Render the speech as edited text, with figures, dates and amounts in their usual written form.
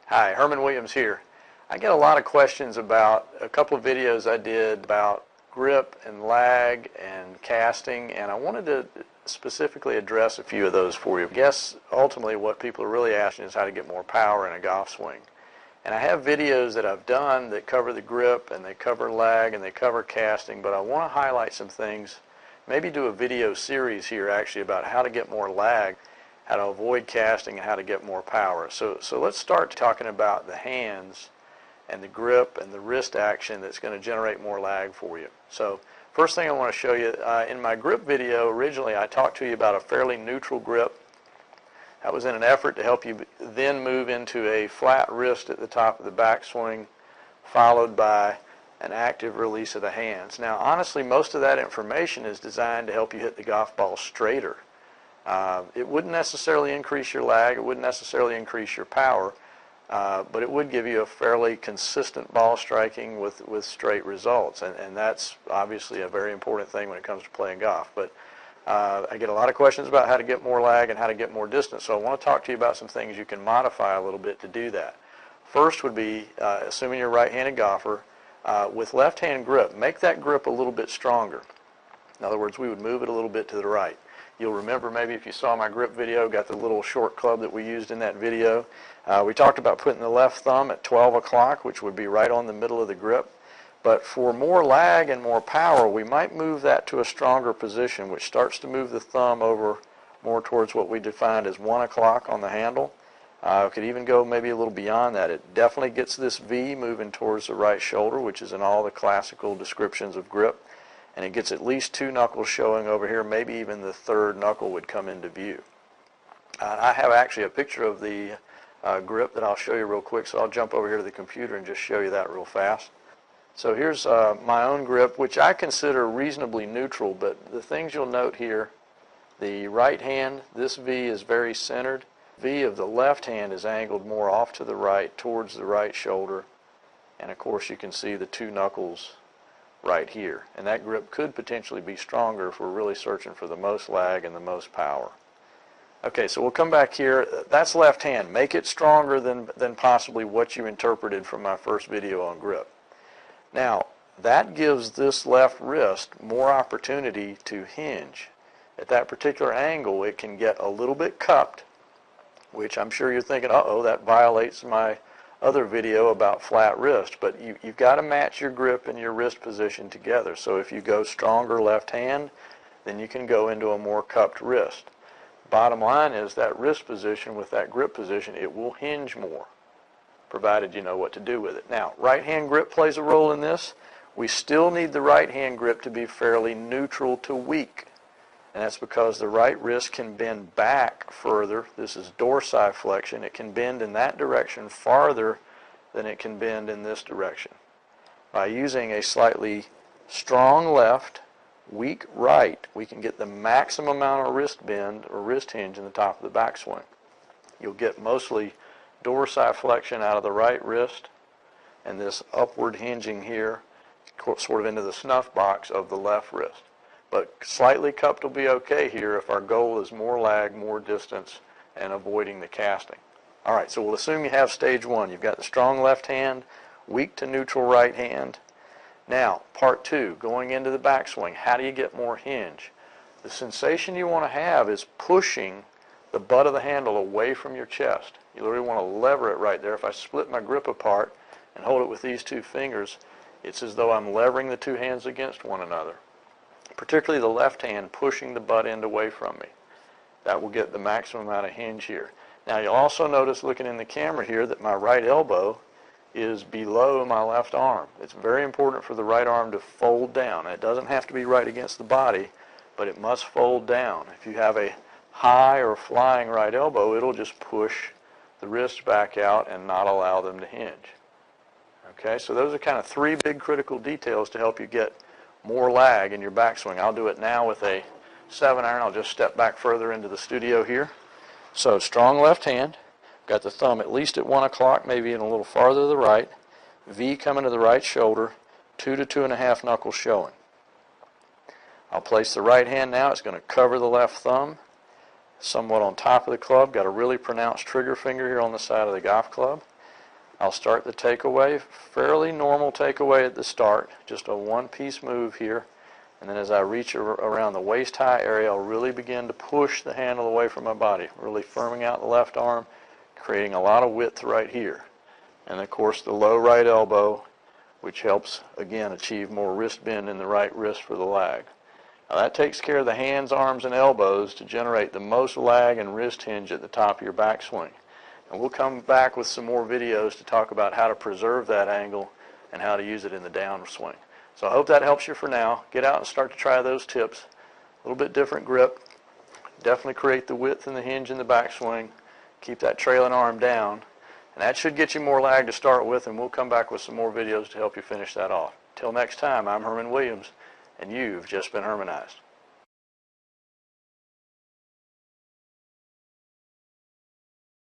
Hi, Herman Williams here. I get a lot of questions about a couple of videos I did about grip and lag and casting, and I wanted to specifically address a few of those for you. I guess ultimately what people are really asking is how to get more power in a golf swing. And I have videos that I've done that cover the grip and they cover lag and they cover casting, but I want to highlight some things, maybe do a video series here actually about how to get more lag, how to avoid casting, and how to get more power. So let's start talking about the hands and the grip and the wrist action that's going to generate more lag for you. So first thing I want to show you, in my grip video originally I talked to you about a fairly neutral grip. That was in an effort to help you then move into a flat wrist at the top of the backswing, followed by an active release of the hands. Now honestly, most of that information is designed to help you hit the golf ball straighter. It wouldn't necessarily increase your lag, it wouldn't necessarily increase your power, but it would give you a fairly consistent ball striking with straight results, and that's obviously a very important thing when it comes to playing golf. But I get a lot of questions about how to get more lag and how to get more distance, so I want to talk to you about some things you can modify a little bit to do that. First would be, assuming you're a right-handed golfer, with left-hand grip, make that grip a little bit stronger. In other words, we would move it a little bit to the right. You'll remember maybe if you saw my grip video, got the little short club that we used in that video. We talked about putting the left thumb at 12 o'clock, which would be right on the middle of the grip. But for more lag and more power, we might move that to a stronger position, which starts to move the thumb over more towards what we defined as 1 o'clock on the handle. Could even go maybe a little beyond that. It definitely gets this V moving towards the right shoulder, which is in all the classical descriptions of grip. And it gets at least 2 knuckles showing over here, maybe even the third knuckle would come into view. I have actually a picture of the grip that I'll show you real quick, so I'll jump over here to the computer and just show you that real fast. So here's my own grip, which I consider reasonably neutral, but the things you'll note here, the right hand, this V is very centered. V of the left hand is angled more off to the right, towards the right shoulder, and of course you can see the 2 knuckles right here, and that grip could potentially be stronger if we're really searching for the most lag and the most power. Okay, so we'll come back here. That's left hand. Make it stronger than possibly what you interpreted from my first video on grip. Now, that gives this left wrist more opportunity to hinge. At that particular angle, it can get a little bit cupped, which I'm sure you're thinking, uh-oh, that violates my other video about flat wrist, but you've got to match your grip and your wrist position together. So if you go stronger left hand, then you can go into a more cupped wrist. Bottom line is that wrist position with that grip position, it will hinge more, provided you know what to do with it. Now, right hand grip plays a role in this. We still need the right hand grip to be fairly neutral to weak, and that's because the right wrist can bend back further. This is dorsiflexion. It can bend in that direction farther than it can bend in this direction. By using a slightly strong left, weak right, we can get the maximum amount of wrist bend or wrist hinge in the top of the backswing. You'll get mostly dorsiflexion out of the right wrist and this upward hinging here sort of into the snuff box of the left wrist. But slightly cupped will be okay here if our goal is more lag, more distance, and avoiding the casting. All right, so we'll assume you have stage 1. You've got the strong left hand, weak to neutral right hand. Now, part 2, going into the backswing. How do you get more hinge? The sensation you want to have is pushing the butt of the handle away from your chest. You literally want to lever it right there. If I split my grip apart and hold it with these 2 fingers, it's as though I'm levering the 2 hands against one another. Particularly the left hand pushing the butt end away from me. That will get the maximum amount of hinge here. Now you'll also notice looking in the camera here that my right elbow is below my left arm. It's very important for the right arm to fold down. It doesn't have to be right against the body, but it must fold down. If you have a high or flying right elbow, it'll just push the wrist back out and not allow them to hinge. Okay, so those are kind of 3 big critical details to help you get more lag in your backswing. I'll do it now with a 7-iron. I'll just step back further into the studio here. So strong left hand, got the thumb at least at 1 o'clock, maybe in a little farther to the right, V coming to the right shoulder, 2 to 2.5 knuckles showing. I'll place the right hand now. It's going to cover the left thumb, somewhat on top of the club. Got a really pronounced trigger finger here on the side of the golf club. I'll start the takeaway, fairly normal takeaway at the start, just a one-piece move here. And then as I reach around the waist-high area, I'll really begin to push the handle away from my body, really firming out the left arm, creating a lot of width right here. And of course the low right elbow, which helps, again, achieve more wrist bend in the right wrist for the lag. Now that takes care of the hands, arms, and elbows to generate the most lag and wrist hinge at the top of your backswing. And we'll come back with some more videos to talk about how to preserve that angle and how to use it in the downswing. So I hope that helps you for now. Get out and start to try those tips. A little bit different grip. Definitely create the width and the hinge in the backswing. Keep that trailing arm down. And that should get you more lag to start with, and we'll come back with some more videos to help you finish that off. Till next time, I'm Herman Williams, and you've just been Hermanized.